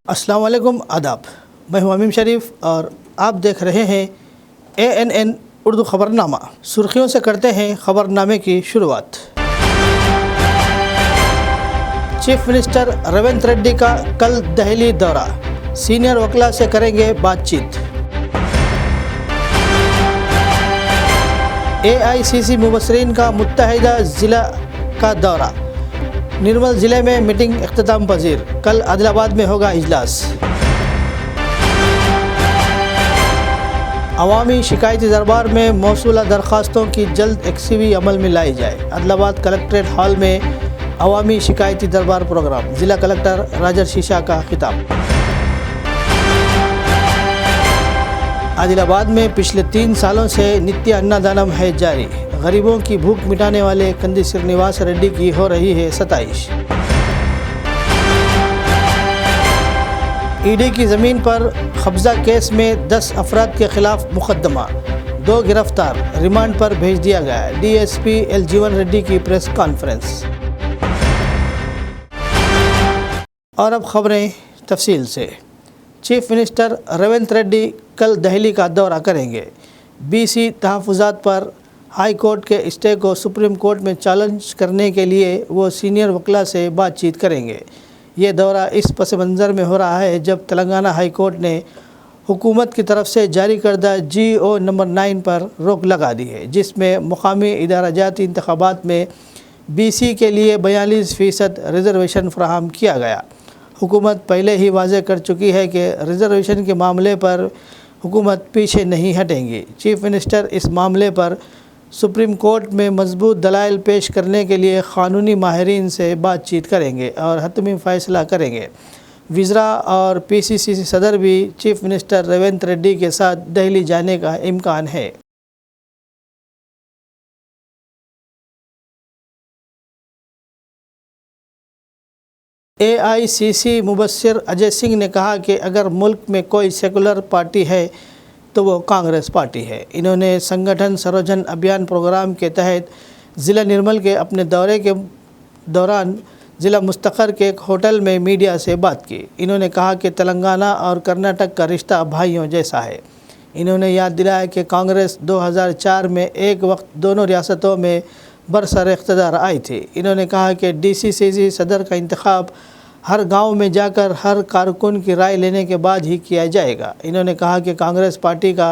अस्सलाम वालेकुम, आदाब। मैं हूं अमीम शरीफ और आप देख रहे हैं ANN उर्दू ख़बरनामा। सुर्खियों से करते हैं ख़बरनामे की शुरुआत। चीफ मिनिस्टर रेवंत रेड्डी का कल दिल्ली दौरा, सीनियर वकला से करेंगे बातचीत। AICC मुबस्सिरीन का मुत्तहिदा ज़िला का दौरा, निर्मल ज़िले में मीटिंग इख्तिताम पजीर। कल आदिलाबाद में होगा इजलास। अवामी शिकायती दरबार में मौसूला दरख्वास्तों की जल्द एक्सीवी अमल में लाई जाए। आदिलाबाद कलेक्ट्रेट हॉल में अवामी शिकायती दरबार प्रोग्राम, ज़िला कलेक्टर राजर शीशा का खिताब। आदिलाबाद में पिछले 3 सालों से नित्य अन्नदानम है जारी। गरीबों की भूख मिटाने वाले कंदी श्रीनिवास रेड्डी की हो रही है सताइश। ईडी की ज़मीन पर कब्जा केस में 10 अफराद के खिलाफ मुकदमा, 2 गिरफ्तार, रिमांड पर भेज दिया गया। DSP L जीवन रेड्डी की प्रेस कॉन्फ्रेंस। और अब खबरें तफसील से। चीफ मिनिस्टर रेवंत रेड्डी कल दिल्ली का दौरा करेंगे। BC तहफ़्फ़ुज़ात पर हाई कोर्ट के स्टे को सुप्रीम कोर्ट में चैलेंज करने के लिए वो सीनियर वकला से बातचीत करेंगे। ये दौरा इस पस मंज़र में हो रहा है जब तेलंगाना हाई कोर्ट ने हुकूमत की तरफ से जारी करदा GO नंबर 9 पर रोक लगा दी है, जिसमें मुकामी इदाराजाती इंतखाबात में BC के लिए 42% रिज़र्वेशन फराहम किया गया। हुकूमत पहले ही वाज़े कर चुकी है कि रिज़र्वेशन के मामले पर हुकूमत पीछे नहीं हटेंगी। चीफ मिनिस्टर इस मामले पर सुप्रीम कोर्ट में मजबूत दलाइल पेश करने के लिए क़ानूनी माहिरीन से बातचीत करेंगे और हतमी फ़ैसला करेंगे। वज़रा और PCC सदर भी चीफ मिनिस्टर रेवंत रेड्डी के साथ दिल्ली जाने का इम्कान है। AICC मुबस्सिर अजय सिंह ने कहा कि अगर मुल्क में कोई सेकुलर पार्टी है तो वो कांग्रेस पार्टी है। इन्होंने संगठन सर्वजन अभियान प्रोग्राम के तहत ज़िला निर्मल के अपने दौरे के दौरान ज़िला मुस्तक़र के एक होटल में मीडिया से बात की। इन्होंने कहा कि तेलंगाना और कर्नाटक का रिश्ता भाइयों जैसा है। इन्होंने याद दिलाया कि कांग्रेस 2004 में एक वक्त दोनों रियासतों में बरसर इक़्तिदार आई थी। इन्होंने कहा कि DCCC सदर का इंतखाब हर गांव में जाकर हर कारकुन की राय लेने के बाद ही किया जाएगा। इन्होंने कहा कि कांग्रेस पार्टी का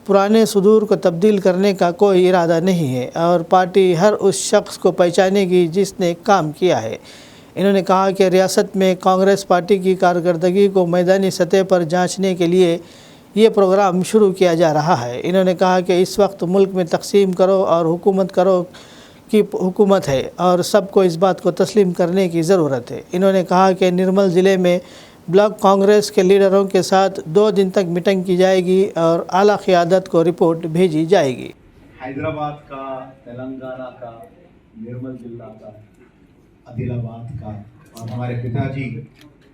पुराने सुदूर को तब्दील करने का कोई इरादा नहीं है और पार्टी हर उस शख्स को पहचानेगी जिसने काम किया है। इन्होंने कहा कि रियासत में कांग्रेस पार्टी की कारकर्दगी को मैदानी सतह पर जांचने के लिए ये प्रोग्राम शुरू किया जा रहा है। इन्होंने कहा कि इस वक्त मुल्क में तकसीम करो और हुकूमत करो की हुकूमत है और सबको इस बात को तस्लीम करने की ज़रूरत है। इन्होंने कहा कि निर्मल ज़िले में ब्लॉक कांग्रेस के लीडरों के साथ 2 दिन तक मीटिंग की जाएगी और आला क़ियादत को रिपोर्ट भेजी जाएगी। हैदराबाद का, तेलंगाना का, निर्मल जिला का, आदिलाबाद का और हमारे पिताजी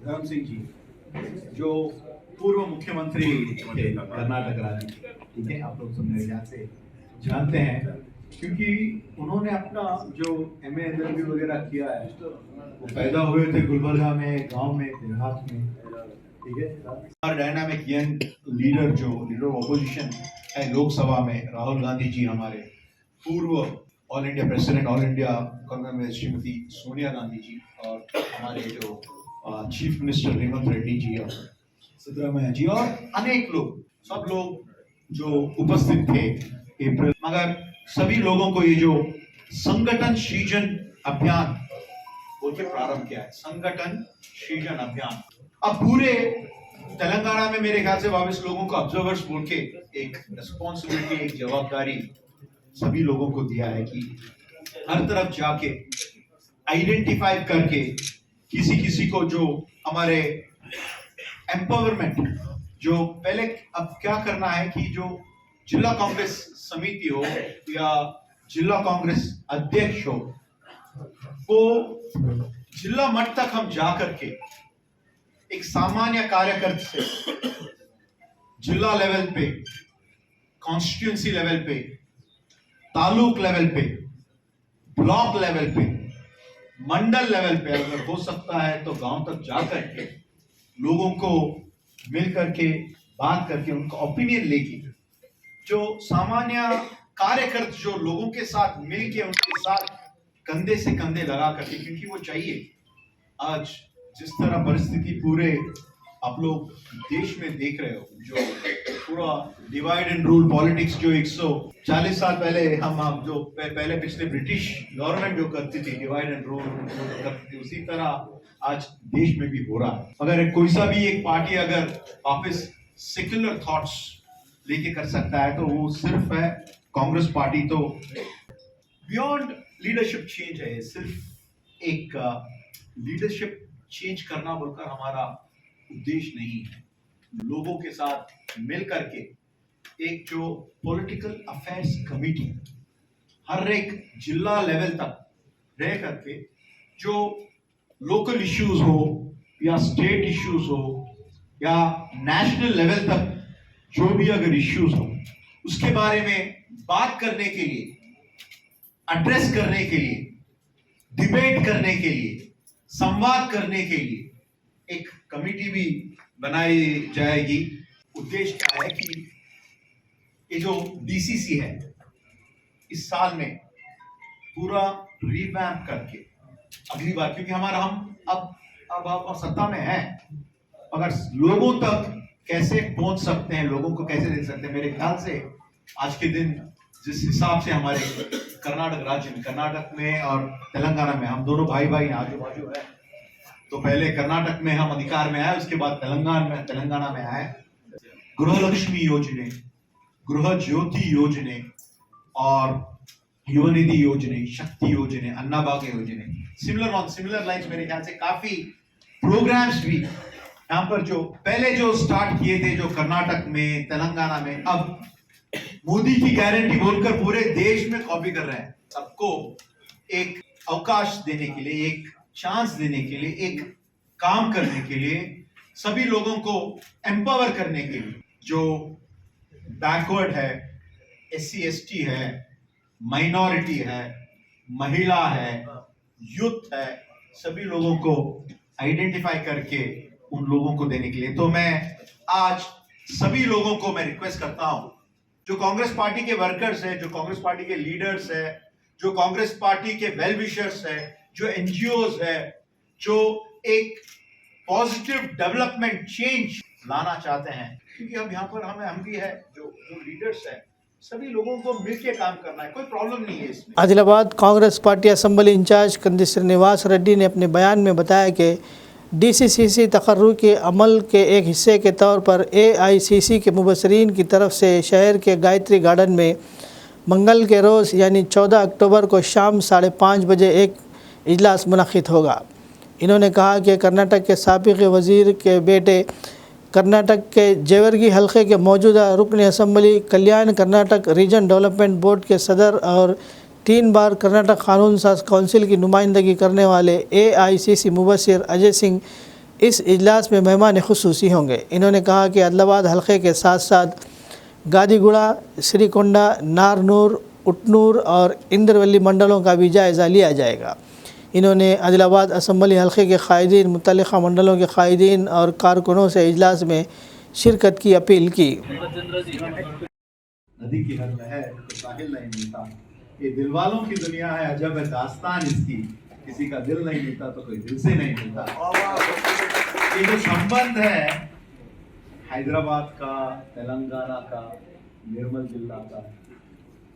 धर्म सिंह जी जो पूर्व मुख्यमंत्री थे कर्नाटक राज्य के, ठीक है, आप लोग सब मेरे ख्याल से जानते हैं क्योंकि उन्होंने अपना जो MA LLB वगैरह किया है, वो पैदा हुए थे गुलबर्गा में, गांव में, देहात में, ठीक है। और डायनामिक यंग लीडर जो लीडर ऑपोजिशन है लोकसभा में, राहुल गांधी जी, हमारे पूर्व all India president, all India Congress Shrimati Sonia Gandhi ji, और हमारे जो चीफ मिनिस्टर रेवंत रेड्डी जी और सिद्धरामैया जी और अनेक लोग, सब लोग जो उपस्थित थे अप्रैल। मगर सभी लोगों को ये जो संगठन सृजन अभियान बोल के प्रारंभ किया है, संगठन सृजन अभियान, अब पूरे तेलंगाना में मेरे ख्याल से 22 लोगों को ऑब्जर्वर्स बोल के एक रिस्पॉन्सिबिलिटी, एक जवाबदारी सभी लोगों को दिया है कि हर तरफ जाके आइडेंटिफाई करके किसी किसी को जो हमारे एम्पावरमेंट, जो पहले अब क्या करना है कि जो जिला कांग्रेस समिति हो या जिला कांग्रेस अध्यक्ष हो, वो जिला मट्ट तक हम जा करके एक सामान्य कार्यकर्ता से जिला लेवल पे, कॉन्स्टिट्यूंसी लेवल पे, तालुक लेवल पे, ब्लॉक लेवल पे, मंडल लेवल पे, अगर हो सकता है तो गांव तक जा करके लोगों को मिल करके बात करके उनका ओपिनियन लेके जो सामान्य कार्यकर्ता जो लोगों के साथ मिल के उनके साथ कंधे से कंधे लगा करके, क्योंकि वो चाहिए। आज जिस तरह परिस्थिति पूरे आप लोग देश में देख रहे हो, जो पूरा डिवाइड एंड रूल पॉलिटिक्स जो 140 साल पहले हम जो पहले पिछले ब्रिटिश गवर्नमेंट जो करती थी, डिवाइड एंड रूल करती थी, उसी तरह आज देश में भी हो रहा है। अगर कोई सा भी एक पार्टी अगर वापस सेक्युलर थॉट्स लेके कर सकता है तो वो सिर्फ है कांग्रेस पार्टी। तो बियॉन्ड लीडरशिप चेंज है, सिर्फ एक लीडरशिप चेंज करना बोलकर हमारा उद्देश्य नहीं है। लोगों के साथ मिल करके एक जो पॉलिटिकल अफेयर्स कमेटी हर एक जिला लेवल तक रह करके जो लोकल इश्यूज हो या स्टेट इश्यूज हो या नेशनल लेवल तक जो भी अगर इश्यूज हो उसके बारे में बात करने के लिए, एड्रेस करने के लिए, डिबेट करने के लिए, संवाद करने के लिए एक कमेटी भी बनाई जाएगी। उद्देश्य क्या है कि ये जो डीसीसी है इस साल में पूरा रिवैम्प करके अगली बार, क्योंकि हमारा हम अब सत्ता में है, अगर लोगों तक कैसे पहुंच सकते हैं, लोगों को कैसे दे सकते हैं। मेरे ख्याल से आज के दिन जिस हिसाब से हमारे कर्नाटक राज्य में, कर्नाटक में और तेलंगाना में हम दोनों भाई भाई आजू बाजू है, तो पहले कर्नाटक में हम अधिकार में आए, उसके बाद तेलंगाना में आए। गृहलक्ष्मी योजने, गृह ज्योति योजने और युवनिधि योजने, शक्ति योजने, अन्नभाग्य योजने, सिमिलर लाइन्स मेरे ख्याल से काफी प्रोग्राम्स भी यहाँ पर जो पहले जो स्टार्ट किए थे जो कर्नाटक में, तेलंगाना में, अब मोदी की गारंटी बोलकर पूरे देश में कॉपी कर रहे हैं। सबको एक अवकाश देने के लिए, एक चांस देने के लिए, एक काम करने के लिए, सभी लोगों को एम्पावर करने के लिए, जो बैकवर्ड है, SC ST है, माइनॉरिटी है, महिला है, यूथ है, सभी लोगों को आइडेंटिफाई करके उन लोगों को देने के लिए। तो मैं आज सभी लोगों को मैं रिक्वेस्ट करता हूं, जो कांग्रेस पार्टी के वर्कर्स है, जो कांग्रेस पार्टी के लीडर्स है, जो कांग्रेस पार्टी के वेल विशर्स है, जो NGOs है, जो एक पॉजिटिव डेवलपमेंट चेंज लाना चाहते हैं, क्योंकि अब यहाँ पर हम भी है जो लीडर्स है, सभी लोगों को मिलकर काम करना है, कोई प्रॉब्लम नहीं है इसमें। Adilabad Congress party assembly incharge Kandi Srinivas Reddy ने अपने बयान में बताया कि DCCC तकर्रुर के अमल के एक हिस्से के तौर पर AICC के मुबसरीन की तरफ से शहर के गायत्री गार्डन में मंगल के रोज़ यानी 14 अक्टूबर को शाम 5:30 बजे एक इजलास मुनक़िद होगा। इन्होंने कहा कि कर्नाटक के साबिक़ वज़ीर के बेटे, कर्नाटक के जेवर्गी हलक़े के मौजूदा रुकन असम्बली, कल्याण कर्नाटक रीजन डेवलपमेंट बोर्ड के सदर और 3 बार कर्नाटक कानून साज काउंसिल की नुमाइंदगी करने वाले AICC मुबशिर अजय सिंह इस इजलास में मेहमान ख़ुसूसी होंगे। इन्होंने कहा कि आदिलाबाद हलक़े के साथ साथ गादीगुड़ा, श्रीकोंडा, नारनूर, उटनूर और इंद्रवली मंडलों का भी जायज़ा लिया जाएगा। इन्होंने आदिलाबाद असम्बली हलक़े के कायदीन, मुतल्लिक़ा मंडलों के कायदीन और कारकुनों से इजलास में शिरकत की अपील की। नदी की हद में है तो साहिल नहीं मिलता, ये दिल वालों की दुनिया है, अजब है दास्तान इसकी, किसी का दिल नहीं मिलता तो कोई दिल से नहीं मिलता। ये जो संबंध है हैदराबाद का, तेलंगाना का, निर्मल जिला का,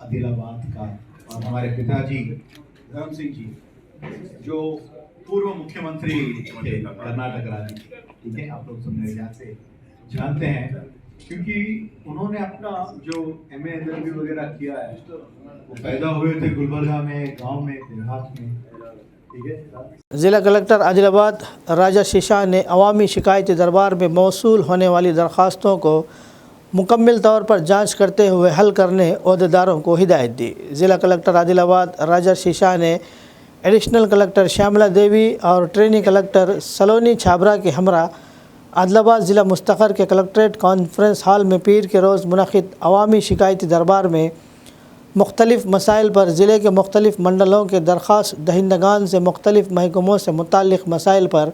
आदिलाबाद का और हमारे पिताजी धर्म सिंह जी जो पूर्व मुख्यमंत्री थे कर्नाटक राज्य, ठीक है, आप लोग सब मेरे ख्याल से जानते हैं, क्योंकि उन्होंने अपना जो MA LLB वगैरह किया है, वो पैदा हुए थे गुलबर्गा में, गांव में, देहात में, ठीक है। ज़िला कलेक्टर आदिलाबाद राजा शीशा ने अवामी शिकायती दरबार में मौसूल होने वाली दरख्वास्तों को मुकम्मल तौर पर जांच करते हुए हल करने ओहदेदारों को हिदायत दी। ज़िला कलेक्टर आदिलाबाद राजा शीशा ने एडिशनल कलेक्टर श्यामला देवी और ट्रेनी कलेक्टर सलोनी छाबरा के हमरा आदिलाबाद ज़िला मुस्तक़र के कलेक्ट्रेट कॉन्फ्रेंस हॉल में पीर के रोज़ मुनक़िद अवामी शिकायती दरबार में मुख्तलिफ़ मसाइल पर ज़िले के मुख्तलिफ़ मंडलों के दरख्वास्त दहिंदगान से मुख्तलिफ़ महकमों से मुताल्लिक़ मसाइल पर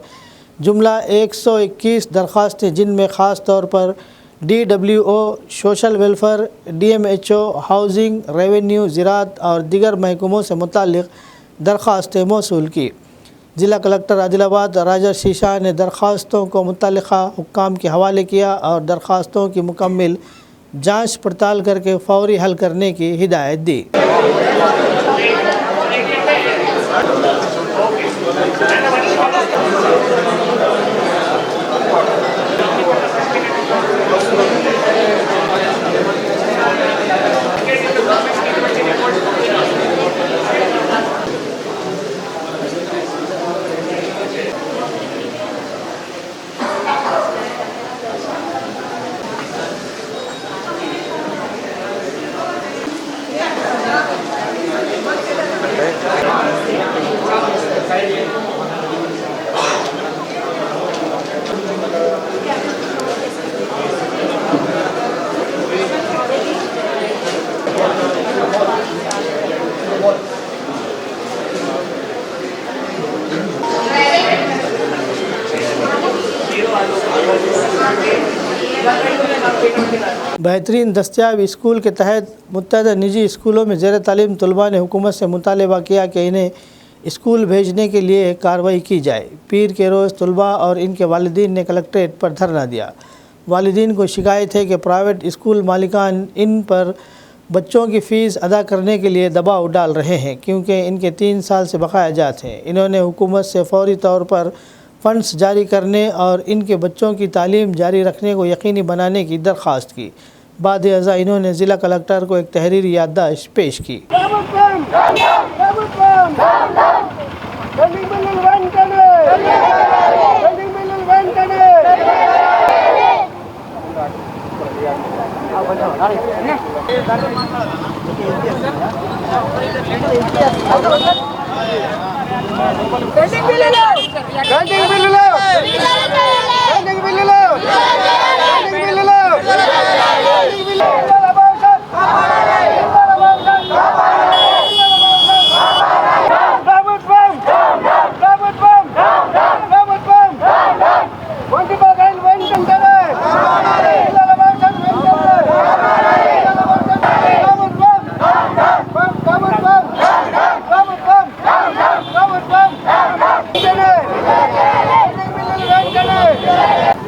जुमला 121 दरख्वास्तें, जिनमें ख़ास तौर पर DWO, social welfare, DMHO, housing, revenue, ज़राअत और दीगर महकमों से मुताल्लिक़ दरख्वास्तें मौसूल की। ज़िला कलेक्टर आदिलाबाद राजर्षि शाह ने दरख्वास्तों को मुतल्लिक़ा हुक्काम के हवाले किया और दरख्वास्तों की मुकम्मल जांच पड़ताल करके फौरी हल करने की हिदायत दी। बेहतरीन दस्तियाब स्कूल के तहत मुत्तहदा निजी स्कूलों में ज़ेर तालीम तलबा ने हुकूमत से मुतालबा किया कि इन्हें स्कूल भेजने के लिए कार्रवाई की जाए। पीर के रोज़ तलबा और इनके वालिदीन ने कलेक्ट्रेट पर धरना दिया। वालिदीन को शिकायत है कि प्राइवेट स्कूल मालिकान इन पर बच्चों की फ़ीस अदा करने के लिए दबाव डाल रहे हैं, क्योंकि इनके 3 साल से बकाया जात हैं। इन्होंने हुकूमत से फौरी तौर पर फ़ंड्स जारी करने और इनके बच्चों की तालीम जारी रखने को यकीनी बनाने की दरख्वास्त की। बाद अज़ा इन्होंने ज़िला कलेक्टर को एक तहरीरी याददाश्त पेश की।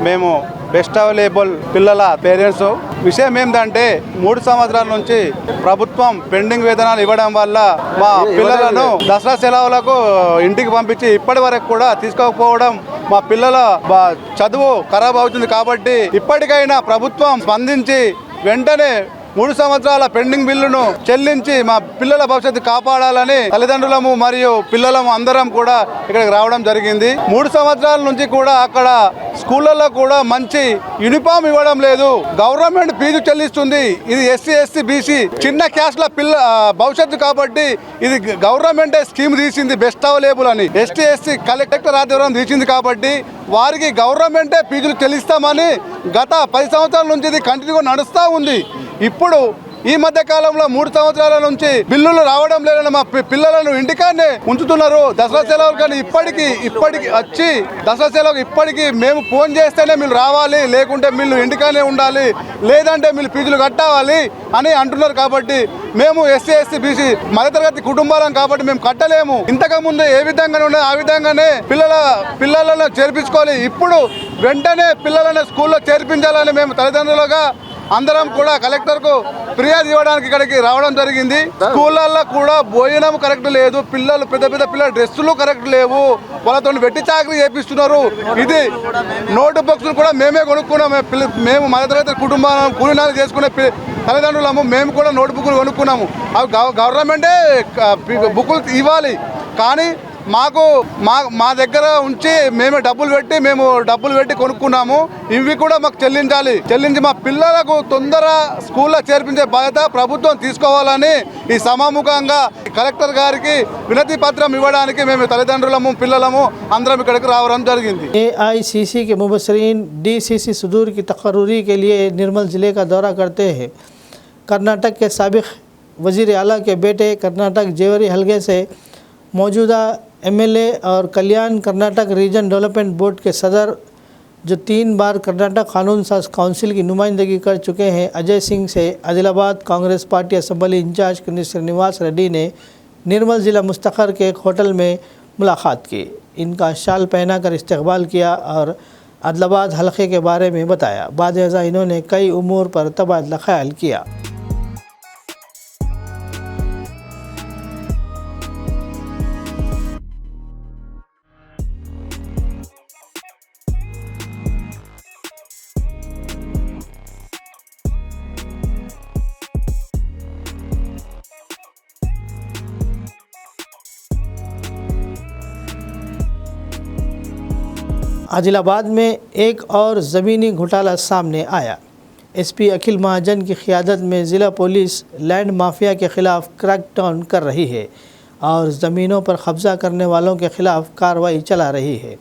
మేము బెస్ట్ అవైలబుల్ పిల్లల పేరెంట్స్ విషయం ఏంటంటే 3 సంవత్సరాల నుంచి ప్రభుత్వం పెండింగ్ వేతనాలు ఇవ్వడం వల్ల మా పిల్లలను దసరా సెలవులకు ఇంటికి పంపించి ఇప్పటి వరకు కూడా తీసుకోకపోవడం మా పిల్లల చదువు ఖరాబ్ అవుతుంది। కాబట్టి ఇప్పటికైనా ప్రభుత్వం స్పందించి వెంటనే 3 సంవత్సరాల పెండింగ్ బిల్లును చెల్లించి మా పిల్లల భవిష్యత్తు కాపాడాలని తల్లిదండ్రులము మరియు పిల్లలము అందరం కూడా ఇక్కడికి రావడం జరిగింది। 3 సంవత్సరాల నుంచి కూడా అక్కడ స్కూళ్ళల్లో కూడా మంచి యూనిఫామ్ ఇవ్వడం లేదు। గవర్నమెంట్ ఫీజు చెల్లిస్తుంది। ఇది ఎస్సీ ఎస్టీ బీసీ చిన్న క్యాస్ట్ల భవిష్యత్తు కాబట్టి ఇది గవర్నమెంటే స్కీమ్ తీసింది బెస్ట్ అవైలబుల్ అని। ఎస్టీ ఎస్టీ కలెక్టర్ ఆధ్వర్యం తీసింది కాబట్టి వారికి గవర్నమెంటే ఫీజులు చెల్లిస్తామని గత 10 సంవత్సరాల నుంచి ఇది కంటిన్యూగా నడుస్తూ ఉంది। ఇప్పుడు ఈ మధ్య కాలంలో 3 సంవత్సరాల నుంచి బిల్లులు రావడం లేదని మా పిల్లలను ఇంటికానే ఉంచుతున్నారు। దసరా సెలవులు కానీ ఇప్పటికి వచ్చి దసరా సెలవు ఇప్పటికి మేము ఫోన్ చేస్తేనే మీరు రావాలి, లేకుంటే మీరు ఇంటికానే ఉండాలి, లేదంటే మీరు ఫీజులు కట్టాలి అని అంటున్నారు। కాబట్టి మేము ఎస్సీ ఎస్టీ బీసీ మధ్యతరగతి కుటుంబాలం కాబట్టి మేము కట్టలేము। ఇంతకుముందు ఏ విధంగా ఉన్నదో ఆ విధంగానే పిల్లలను చేర్పించుకోవాలి। ఇప్పుడు వెంటనే పిల్లలను స్కూల్లో చేర్పించాలని మేము తల్లిదండ్రులుగా అందరం కూడా కలెక్టర్కు ఫిర్యాదు ఇవ్వడానికి ఇక్కడికి రావడం జరిగింది। స్కూళ్ళల్లో కూడా భోజనం కరెక్ట్ లేదు, పిల్లలు పెద్ద పిల్లల డ్రెస్సులు కరెక్ట్ లేవు, వాళ్ళతో వెట్టి చాకరీ చేపిస్తున్నారు। ఇది నోట్ బుక్స్ కూడా మేమే కొనుక్కున్నాము। మేము మధ్యతరగతి కుటుంబం కూలీనాలు చేసుకునే తల్లిదండ్రులము మేము కూడా నోట్ బుక్లు కొనుక్కున్నాము। అవి గవర్నమెంటే బుక్కులు ఇవ్వాలి, కానీ మా దగ్గర ఉంచి మేము డబ్బులు పెట్టి కొనుక్కున్నాము। ఇవి కూడా మాకు చెల్లించి మా పిల్లలకు తొందర స్కూల్లో చేర్పించే బాధ్యత ప్రభుత్వం తీసుకోవాలని ఈ సమాముఖంగా కలెక్టర్ గారికి వినతి పత్రం ఇవ్వడానికి మేము తల్లిదండ్రులము పిల్లలము అందరం ఇక్కడికి రావడం జరిగింది। AICC के मुबसरीन DCC सुदूर की तकर्रुरी के लिए निर्मल ज़िले का दौरा करते हैं। कर्नाटक के साबिक़ वज़ीर आला के बेटे कर्नाटक जेवरी हलके से मौजूदा एमएलए और कल्याण कर्नाटक रीजन डेवलपमेंट बोर्ड के सदर जो 3 बार कर्नाटक कानून साज काउंसिल की नुमाइंदगी कर चुके हैं अजय सिंह से Adilabad Congress party assembly incharge Srinivas Reddy ने निर्मल ज़िला मुस्तखर के एक होटल में मुलाकात की। इनका शाल पहनाकर इस्तकबाल किया और आदिलाबाद हलके के बारे में बताया। बाद इन्होंने कई उमूर पर तबादला ख्याल किया। आदिलाबाद में एक और ज़मीनी घोटाला सामने आया। एसपी अखिल महाजन की क़ियादत में ज़िला पुलिस लैंड माफिया के ख़िलाफ़ क्रैकडाउन कर रही है और ज़मीनों पर कब्ज़ा करने वालों के ख़िलाफ़ कार्रवाई चला रही है।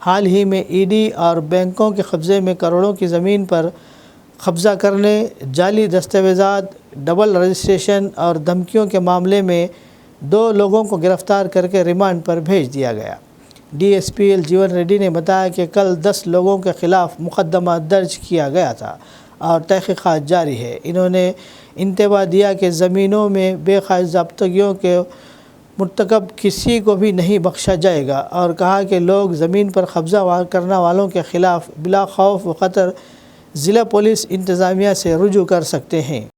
हाल ही में ईडी और बैंकों के कब्ज़े में करोड़ों की ज़मीन पर कब्ज़ा करने, जाली दस्तावेज़ात, डबल रजिस्ट्रेशन और धमकियों के मामले में 2 लोगों को गिरफ़्तार करके रिमांड पर भेज दिया गया। डीएसपीएल जीवन रेड्डी ने बताया कि कल 10 लोगों के ख़िलाफ़ मुकदमा दर्ज किया गया था और तहक़ीक़ात जारी है। इन्होंने इंतबा दिया कि ज़मीनों में बेक़ायदागियों के मुर्तकब किसी को भी नहीं बख्शा जाएगा और कहा कि लोग ज़मीन पर कब्ज़ा करने वालों के ख़िलाफ़ बिला खौफ व ख़तर ज़िला पुलिस इंतज़ामिया से रुजू कर सकते हैं।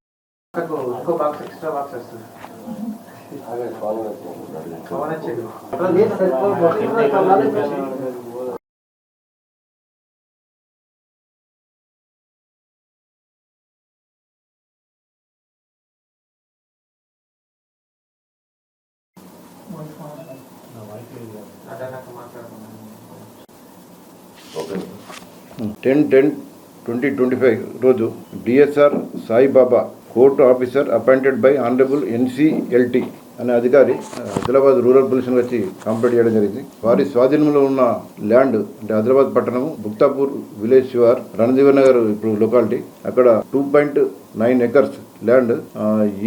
ఓకే 10/10/2025 రోజు DSR Saibaba court officer appointed by honourable NCLT అనే అధికారి ఆదిలాబాద్ రూరల్ పోలీసులకు వచ్చి కంప్లైంట్ చేయడం జరిగింది. వారి స్వాధీనంలో ఉన్న ల్యాండ్ అంటే ఆదిలాబాద్ పట్టణం బుక్తాపూర్ విలేజ్ శివార్ రణజీవన్ నగర్ ఇప్పుడు లొకాలిటీ అక్కడ 2.9 ఎకర్స్ ల్యాండ్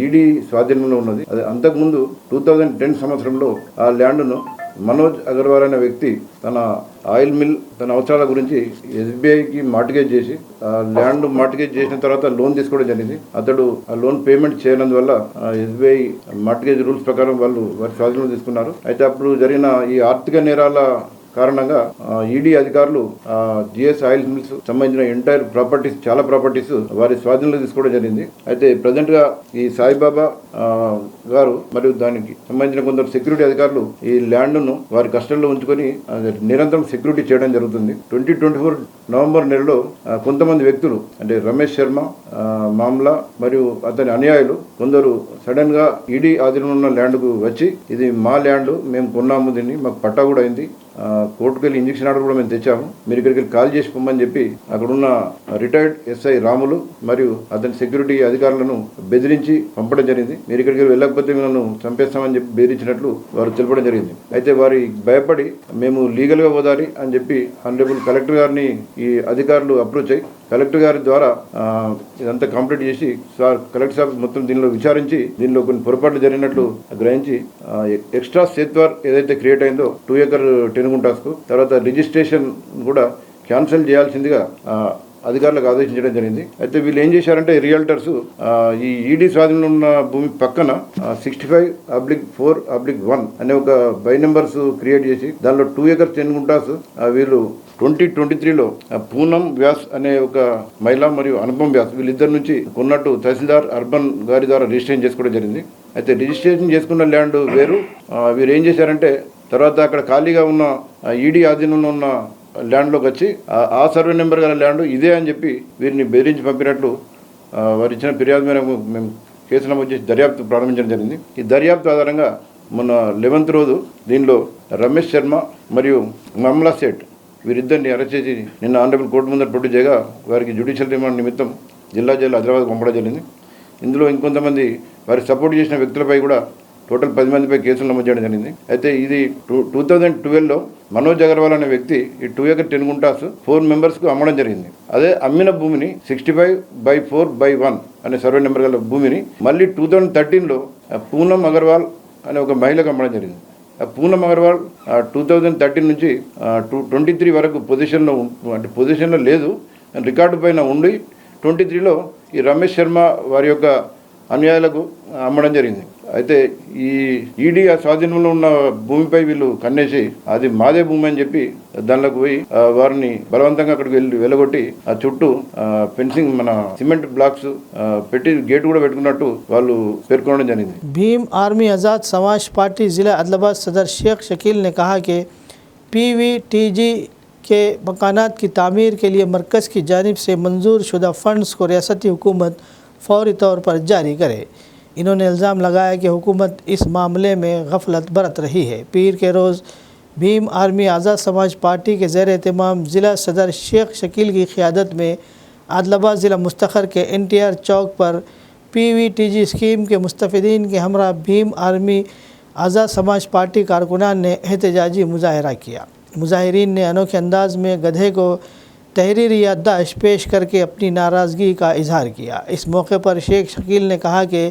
ఈడీ స్వాధీనంలో ఉన్నది. అది అంతకుముందు 2010 సంవత్సరంలో ఆ ల్యాండ్ను మనోజ్ అగర్వాల్ అనే వ్యక్తి తన ఆయిల్ మిల్ తన అవసరాల గురించి ఎస్బీఐకి మార్టిగేజ్ చేసి ఆ ల్యాండ్ మార్టిగేజ్ చేసిన తర్వాత లోన్ తీసుకోవడం జరిగింది. అతడు ఆ లోన్ పేమెంట్ చేయనందువల్ల ఎస్బీఐ మార్టిగేజ్ రూల్స్ ప్రకారం వాళ్ళు వారి స్వాధీనంలో తీసుకున్నారు. అయితే అప్పుడు జరిగిన ఈ ఆర్థిక నేరాల కారణంగా ఈడీ అధికారులు జిఎస్ ఆయిల్ మిల్స్ సంబంధించిన ఎంటైర్ ప్రాపర్టీస్ చాలా ప్రాపర్టీస్ వారి స్వాధీనంలో తీసుకోవడం జరిగింది. అయితే ప్రజెంట్ గా ఈ సాయిబాబా గారు మరియు దానికి సంబంధించిన కొందరు సెక్యూరిటీ అధికారులు ఈ ల్యాండ్ ను వారి కస్టడీలో ఉంచుకొని నిరంతరం సెక్యూరిటీ చేయడం జరుగుతుంది. 2024 నవంబర్ నెలలో కొంతమంది వ్యక్తులు అంటే రమేష్ శర్మ, మామ్లా మరియు అతని అనుయాయులు కొందరు సడన్ గా ఈడీ ఆధీనంలో ఉన్న ల్యాండ్ కు వచ్చి ఇది మా ల్యాండ్, మేము కొన్నాము, దీన్ని మాకు పట్టా కూడా అయింది, కోర్టుకు వెళ్ళి ఇంజక్షన్ ఆర్డర్ కూడా మేము తెచ్చాము, మీరు ఇక్కడికి కాల్ చేసి పొమ్మని చెప్పి అక్కడున్న రిటైర్డ్ ఎస్ఐ రాములు మరియు అతని సెక్యూరిటీ అధికారులను బెదిరించి పంపడం జరిగింది. మీరు ఇక్కడికి వెళ్ళకపోతే మేము చంపేస్తామని చెప్పి బెదిరించినట్లు వారు తెలపడం జరిగింది. అయితే వారి భయపడి మేము లీగల్గా పోదాలి అని చెప్పి ఆనరబుల్ కలెక్టర్ గారిని ఈ అధికారులు అప్రోచ్ అయ్యి కలెక్టర్ గారి ద్వారా ఇదంతా కంప్లీట్ చేసి కలెక్టర్ సాబ్ మొత్తం దీనిలో విచారించి దీనిలో కొన్ని పొరపాట్లు జరిగినట్లు గ్రహించి ఎక్స్ట్రా సేత్వార్ ఏదైతే క్రియేట్ అయిందో 2 ఎకర్ 10 గుంటాస్కు తర్వాత రిజిస్ట్రేషన్ కూడా క్యాన్సిల్ చేయాల్సిందిగా అధికారులకు ఆదేశించడం జరిగింది. అయితే వీళ్ళు ఏం చేశారంటే రియల్టర్స్ ఈ ఈడీ స్వాధీనంలో ఉన్న భూమి పక్కన 65/4/1 అనే ఒక బై నెంబర్స్ క్రియేట్ చేసి దానిలో 2 ఎకర్ 10 గుంటాస్ వీళ్ళు 2023లో పూనం వ్యాస్ అనే ఒక మహిళ మరియు అనుపమ్ వ్యాస్ వీళ్ళిద్దరి నుంచి కొన్నట్టు తహసీల్దార్ అర్బన్ గారి ద్వారా రిజిస్ట్రేషన్ చేసుకోవడం జరిగింది. అయితే రిజిస్ట్రేషన్ చేసుకున్న ల్యాండ్ వేరు. వీరు ఏం చేశారంటే తర్వాత అక్కడ ఖాళీగా ఉన్న ఈడీ ఆధీనంలో ఉన్న ల్యాండ్లోకి వచ్చి ఆ సర్వే నెంబర్ గల ల్యాండ్ ఇదే అని చెప్పి వీరిని బెదిరించి పంపినట్లు వారు ఇచ్చిన ఫిర్యాదు మేరకు మేము కేసు నమోదు చేసి దర్యాప్తు ప్రారంభించడం జరిగింది. ఈ దర్యాప్తు ఆధారంగా మొన్న 11th రోజు దీనిలో రమేష్ శర్మ మరియు మమ్లా సేట్ వీరిద్దరిని అరెస్ట్ చేసి నిన్న ఆనరబుల్ కోర్టు ముందర ప్రొడ్యూస్ చేయగా వారికి జ్యుడిషియల్ రిమాండ్ నిమిత్తం జిల్లా జైలు హైదరాబాద్ పంపడం జరిగింది. ఇందులో ఇంకొంతమంది వారి సపోర్ట్ చేసిన వ్యక్తులపై కూడా టోటల్ 10 మందిపై కేసులు నమోదు చేయడం జరిగింది. అయితే ఇది 2012లో మనోజ్ అగర్వాల్ అనే వ్యక్తి ఈ 2 ఎకర్ 10 గుంటాస్ 4 మెంబర్స్కు అమ్మడం జరిగింది. అదే అమ్మిన భూమిని 65/4/1 అనే సర్వే నెంబర్ గల భూమిని మళ్ళీ 2013లో పూనం అగర్వాల్ అనే ఒక మహిళకు అమ్మడం జరిగింది. పూనమ్ అగర్వాల్ 2013 నుంచి 23 వరకు పొజిషన్లో లేదు, రికార్డు పైన ఉండి 23లో ఈ రమేష్ శర్మ వారి యొక్క అన్యాయాలకు అమ్మడం జరిగింది. అయితే ఈ ఈడీ స్వాధీనంలో ఉన్న భూమిపై వీళ్ళు కన్నేసి అది మాదే భూమి అని చెప్పి దానిలోకి పోయి వారిని బలవంతంగా అక్కడికి వెళ్ళగొట్టి ఆ చుట్టూ ఫెన్సింగ్ మన సిమెంట్ బ్లాక్స్ పెట్టి గేట్ కూడా పెట్టుకున్నట్టు వాళ్ళు పేర్కొనడం జరిగింది. भीम आर्मी आज़ाद समाज पार्टी ज़िला अदलाबाद सदर शेख शकील ने कहा कि पीवीटीजी के मकानात की तामीर के लिए मरकज़ की जानिब से मंजूर शुदा फ़ंड्स को रियासती हुकूमत फ़ौरी तौर पर जारी करे। इन्होंने इल्ज़ाम लगाया कि हुकूमत इस मामले में गफलत बरत रही है। पीर के रोज़ भीम आर्मी आज़ाद समाज पार्टी के ज़ेर एहतमाम ज़िला सदर शेख शकील की क़ियादत में आदिलाबाद ज़िला मुस्तखर के NTR चौक पर PVTG स्कीम के मुस्तफ़ीदीन के हमरा भीम आर्मी आज़ाद समाज पार्टी कारकुनान ने एहतजाजी मुजाहरा किया। मुजाहिरीन ने अनोखे अंदाज में गधे को तहरीरी याददाश्त पेश करके अपनी नाराज़गी का इजहार किया। इस मौके पर शेख शकील ने कहा कि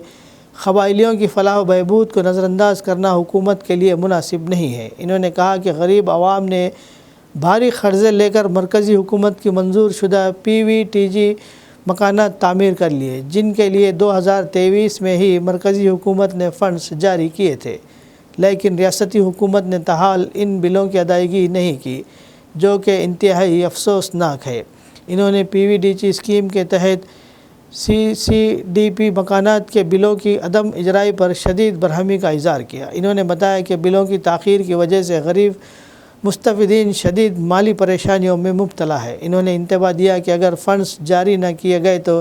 क़बाइलियों की फ़लाह व बहबूद को नज़रअंदाज करना हुकूमत के लिए मुनासिब नहीं है। इन्होंने कहा कि गरीब आवाम ने भारी क़र्ज़े लेकर मरकज़ी हुकूमत की मंजूर शुदा PVTG मकानात तामीर कर लिए, जिनके लिए 2023 में ही मरकज़ी हुकूमत ने फ़ंड्स जारी किए थे, लेकिन रियासती हुकूमत ने ताहाल इन बिलों की अदायगी नहीं की, जो कि इंतहाई अफसोसनाक है। इन्होंने PVTG स्कीम के तहत CCDP मकानात के बिलों की अदम इजराई पर शदीद बरहमी का इज़हार किया। इन्होंने बताया कि बिलों की ताख़ीर की वजह से गरीब मुस्तफ़ीदीन शदीद माली परेशानियों में मुब्तला है। इन्होंने इंतबा दिया कि अगर फ़ंड्स जारी न किए गए तो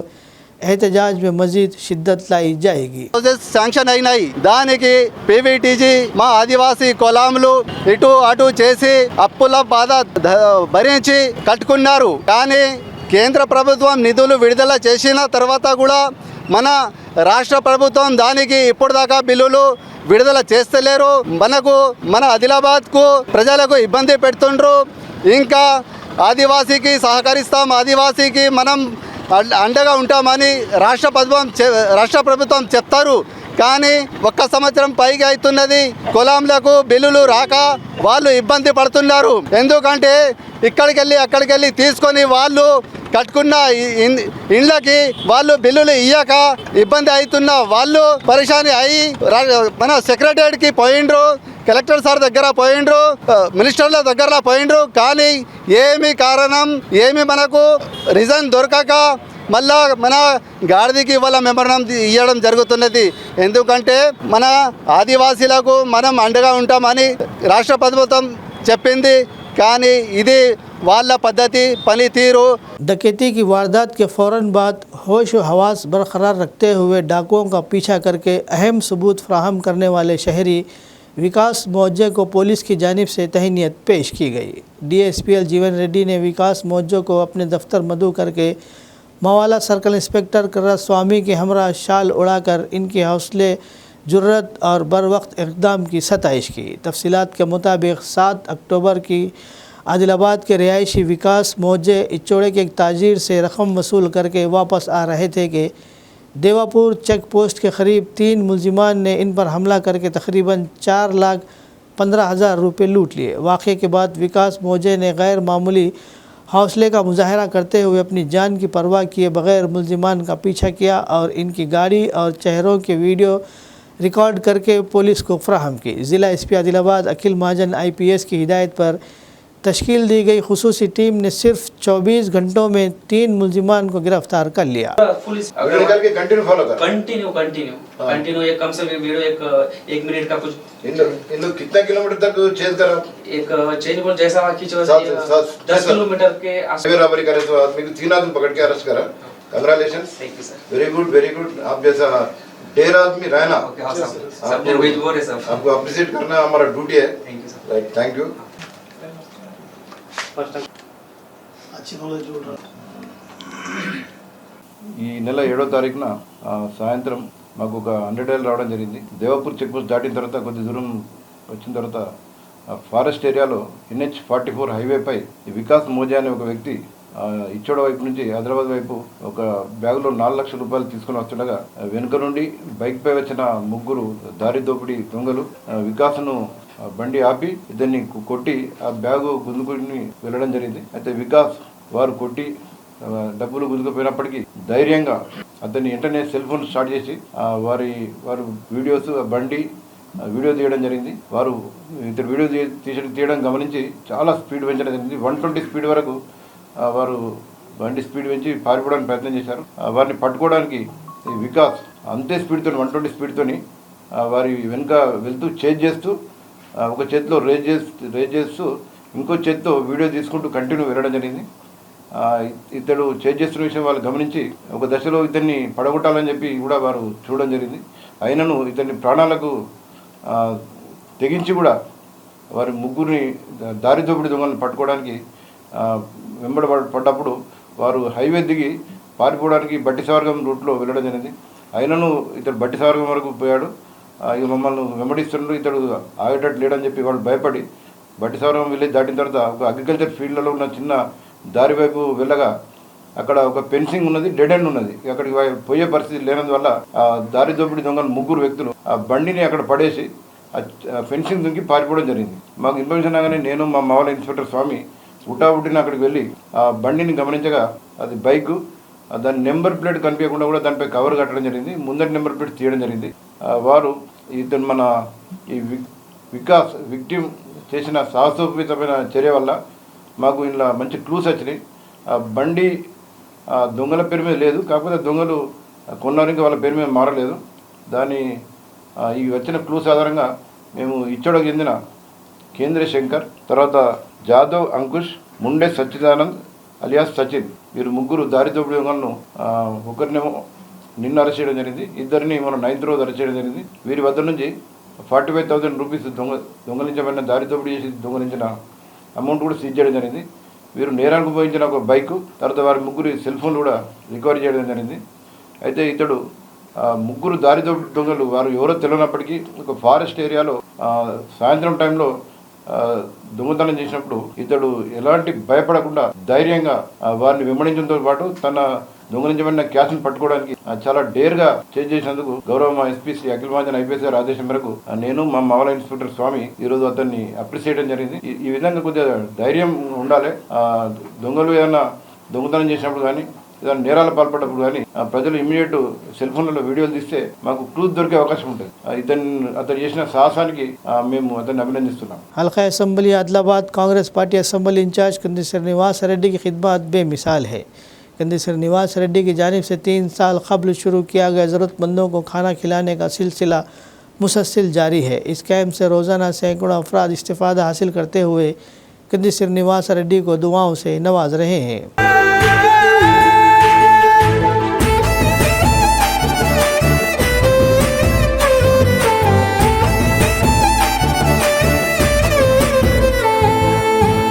एहतजाज में मज़ीद शिद्दत लाई जाएगी। శాంక్షన్ అయినాయి, దానికి పీవీటీజీ మా ఆదివాసీ కులాములు ఇటు అటు చేసి అప్పుల బాధ భరించి కట్టుకున్నారు. కానీ కేంద్ర ప్రభుత్వం నిధులు విడుదల చేసిన తర్వాత కూడా మన రాష్ట్ర ప్రభుత్వం దానికి ఇప్పుడు దాకా బిల్లులు విడుదల చేస్తలేరు. మన ఆదిలాబాద్కు ప్రజలకు ఇబ్బంది పెడుతుండ్రు. ఇంకా ఆదివాసీకి సహకరిస్తాం, ఆదివాసీకి మనం అండగా ఉంటామని రాష్ట్ర ప్రభుత్వం చెప్తారు. కానీ 1 సంవత్సరం పైగా అవుతున్నది, కులాంలకు బిల్లులు రాక వాళ్ళు ఇబ్బంది పడుతున్నారు. ఎందుకంటే అక్కడికెళ్ళి తీసుకొని వాళ్ళు కట్టుకున్న ఇండ్లకి వాళ్ళు బిల్లులు ఇయ్యక ఇబ్బంది అవుతున్న వాళ్ళు పరేషాని అయ్యి మన సెక్రటరీకి పోయిండ్రు, కలెక్టర్ సార్ దగ్గర పోయిండ్రు, మినిస్టర్ల దగ్గర పోయిండ్రు. కానీ ఏమి కారణం ఏమి మనకు రీజన్ దొరకక మళ్ళా మన గాడిదికి వాళ్ళ మెమరణం ఇవ్వడం జరుగుతున్నది. ఎందుకంటే మన ఆదివాసీలకు మనం అండగా ఉంటామని రాష్ట్ర ప్రభుత్వం చెప్పింది, కానీ ఇది వాళ్ళ పద్ధతి పనితీరు. डकैती की वारदात के फ़ौरन बाद होश व हवास बरकरार रखते हुए डाकुओं का पीछा करके अहम सबूत फ्राहम करने वाले शहरी विकास मौजे को पुलिस की जानिब से तहनीत पेश की गई। DSPL जीवन रेड्डी ने विकास मौजे को अपने दफ्तर मधु करके मवाला सर्कल इंस्पेक्टर कर्रा स्वामी के हमरा शाल उड़ाकर इनके हौसले जुर्रत और बर वक्त इक़दाम की सताइश की। तफसीलात के मुताबिक 7 अक्टूबर की आदिलाबाद के रिहायशी विकास मौजे इचोड़े के एक ताजिर से रकम वसूल करके वापस आ रहे थे कि देवापुर चेक पोस्ट के करीब 3 मुलजिमान ने इन पर हमला करके तकरीबन 4,15,000 रुपये लूट लिए। वाक़े के बाद विकास मौजे ने गैर मामूली हौसले का मुजाहरा करते हुए अपनी जान की परवाह किए बगैर मुलजिमान का पीछा किया और इनकी गाड़ी और चेहरों के वीडियो रिकॉर्ड करके पुलिस को फ्राहम की। ज़िला SP आदिलाबाद अखिल महाजन IPS की हिदायत पर तश्कील दी गई खुसूसी टीम ने सिर्फ 24 घंटों में 3 मुलजिमान को गिरफ्तार कर लिया। कंटिन्यू एक कम से वीडियो एक मिनट का कुछ कितना किलोमीटर तक चेज करा? एक चेन बोल जैसा खींचो 10 किलोमीटर के बराबरी करे तो आदमी को 3 आदमी पकड़ के अरेस्ट करा। Congratulation, thank you sir. Very good very good. आप जैसा ढेर आदमी रहना आपको अप्रिशिएट करना हमारा ड्यूटी है। Thank you sir. Right, thank you. ఈ నెల 7వ తారీఖున సాయంత్రం మాకు ఒక 100 డైల్ రావడం జరిగింది. దేవాపూర్ చెక్ పోస్ట్ దాటిన తర్వాత కొద్ది దూరం వచ్చిన తర్వాత ఫారెస్ట్ ఏరియాలో NH44 హైవేపై వికాస్ మోజా అనే ఒక వ్యక్తి ఇచ్చోడ వైపు నుంచి హైదరాబాద్ వైపు ఒక బ్యాగులో 4 లక్షల రూపాయలు తీసుకుని వస్తుండగా వెనుక నుండి బైక్పై వచ్చిన ముగ్గురు దారి దోపిడీ దొంగలు వికాస్ను ఆ బండి ఆపి ఇద్దరిని కొట్టి ఆ బ్యాగు గుంజుకుని వెళ్ళడం జరిగింది. అయితే వికాస్ వారు కొట్టి డబ్బులు గుంజుకుపోయినప్పటికీ ధైర్యంగా అతన్ని వెంటనే సెల్ ఫోన్ స్టార్ట్ చేసి వారు వీడియోస్ బండి వీడియో తీయడం జరిగింది. వారు ఇతరు వీడియో తీయడం గమనించి చాలా స్పీడ్ పెంచడం జరిగింది. 120 స్పీడ్ వరకు వారు బండి స్పీడ్ పెంచి పారిపోవడానికి ప్రయత్నం చేశారు. వారిని పట్టుకోవడానికి వికాస్ అంతే స్పీడ్తో 120 స్పీడ్తోని వారి వెనుక వెళ్తూ చేజ్ చేస్తూ ఒక చేతిలో రేజ్ చేస్తూ ఇంకో చేతితో వీడియో తీసుకుంటూ కంటిన్యూ వెళ్ళడం జరిగింది. ఇతడు చేజ్ చేస్తున్న విషయం వాళ్ళు గమనించి ఒక దశలో ఇతన్ని పడగొట్టాలని చెప్పి కూడా వారు చూడడం జరిగింది. అయినను ఇతన్ని ప్రాణాలకు తెగించి కూడా వారి ముగ్గురిని దారి దోపిడీ దొంగలను పట్టుకోవడానికి పడ్డప్పుడు వారు హైవే దిగి పారిపోవడానికి బట్టిసావర్గం రూట్లో వెళ్ళడం జరిగింది. అయినను ఇతడు బట్టిసావర్గం వరకు పోయాడు. ఇక మమ్మల్ని వెంబడిస్తున్నాడు, ఇతడు ఆగేటట్టు లేడని చెప్పి వాళ్ళు భయపడి బట్టిసావర్గం విలేజ్ దాటిన తర్వాత ఒక అగ్రికల్చర్ ఫీల్డ్లో ఉన్న చిన్న దారి వైపు వెళ్ళగా అక్కడ ఒక ఫెన్సింగ్ ఉన్నది, డెడ్ ఎండ్ ఉన్నది. అక్కడికి పోయే పరిస్థితి లేనందువల్ల ఆ దారి దోపిడీ దొంగలు ముగ్గురు వ్యక్తులు ఆ బండిని అక్కడ పడేసి ఫెన్సింగ్ దుంకి పారిపోవడం జరిగింది. మాకు ఇన్ఫర్మేషన్ రాగానే నేను మా మావల ఇన్స్పెక్టర్ స్వామి ఉటావుటిని అక్కడికి వెళ్ళి ఆ బండిని గమనించగా అది బైకు, దాని నెంబర్ ప్లేట్ కనిపించకుండా కూడా దానిపై కవర్ కట్టడం జరిగింది. ముందటి నెంబర్ ప్లేట్ తీయడం జరిగింది. వారు ఇతను మన ఈ వికాస్ విక్టిమ్ చేసిన సాహసోపేతమైన చర్య వల్ల మాకు ఇలా మంచి క్లూస్ వచ్చినాయి. ఆ బండి దొంగల పేరు మీద లేదు, కాకపోతే దొంగలు కొన్నానికి వాళ్ళ పేరు మీద మారలేదు. ఈ వచ్చిన క్లూస్ ఆధారంగా మేము ఇచ్చోడకు చెందిన కేంద్ర శంకర్, తర్వాత జాదవ్ అంకుష్, ముండే సచ్చిదానంద్ అలియాస్ సచిన్, వీరు ముగ్గురు దారి దోపిడీ దొంగలను ఒకరినేమో నిన్న అరెస్ట్ చేయడం జరిగింది, ఇద్దరిని మనం 9th రోజు అరెస్ట్ చేయడం జరిగింది. వీరి వద్ద నుంచి 45,000 రూపీస్ దొంగలించబడిన దారి దోపిడీ చేసి దొంగలించిన అమౌంట్ కూడా సీజ్ చేయడం జరిగింది. వీరు నేరానికి ఉపయోగించిన ఒక బైకు, తర్వాత వారి ముగ్గురి సెల్ ఫోన్లు కూడా రికవరీ చేయడం జరిగింది. అయితే ఇతడు ముగ్గురు దారి దొంగలు వారు ఎవరో తెలియనప్పటికీ ఒక ఫారెస్ట్ ఏరియాలో సాయంత్రం టైంలో దొంగతనం చేసినప్పుడు ఇతడు ఎలాంటి భయపడకుండా ధైర్యంగా వారిని వెంబడించడంతో పాటు తన దొంగలించబడిన క్యాష్ను పట్టుకోవడానికి చాలా డేర్గా చేసినందుకు గౌరవ ఎస్పీ శ్రీ అఖిల్ మహాజన్ ఐపీఎస్ గారి ఆదేశం మేరకు నేను మా మావల ఇన్స్పెక్టర్ స్వామి ఈరోజు అతన్ని అప్రిషియేట్ చేయడం జరిగింది. ఈ విధంగా కొద్దిగా ధైర్యం ఉండాలి. దొంగలు ఏదైనా దొంగతనం చేసినప్పుడు కానీ ఏదైనా నేరాలు పాల్పడ్డప్పుడు కానీ ప్రజలు ఇమీడియట్ సెల్ ఫోన్లలో వీడియోలు తీస్తే మాకు క్లూజ్ దొరికే అవకాశం ఉంటుంది. అతను చేసిన సాహసానికి మేము అతన్ని అభినందిస్తున్నాం. हल्का assembly Adilabad Congress party assembly incharge Kandi Srinivas Reddy की खिदमत बेमिसाल है। कंदी श्रीनिवास रेड्डी की जानिब से 3 साल कबल शुरू किया गया ज़रूरतमंदों को खाना खिलाने का सिलसिला मुसलसल जारी है। इस कैम्प से रोज़ाना सैकड़ों अफराद इस्तिफ़ादा हासिल करते हुए कंदी श्रीनिवास रेड्डी को दुआओं से नवाज रहे हैं।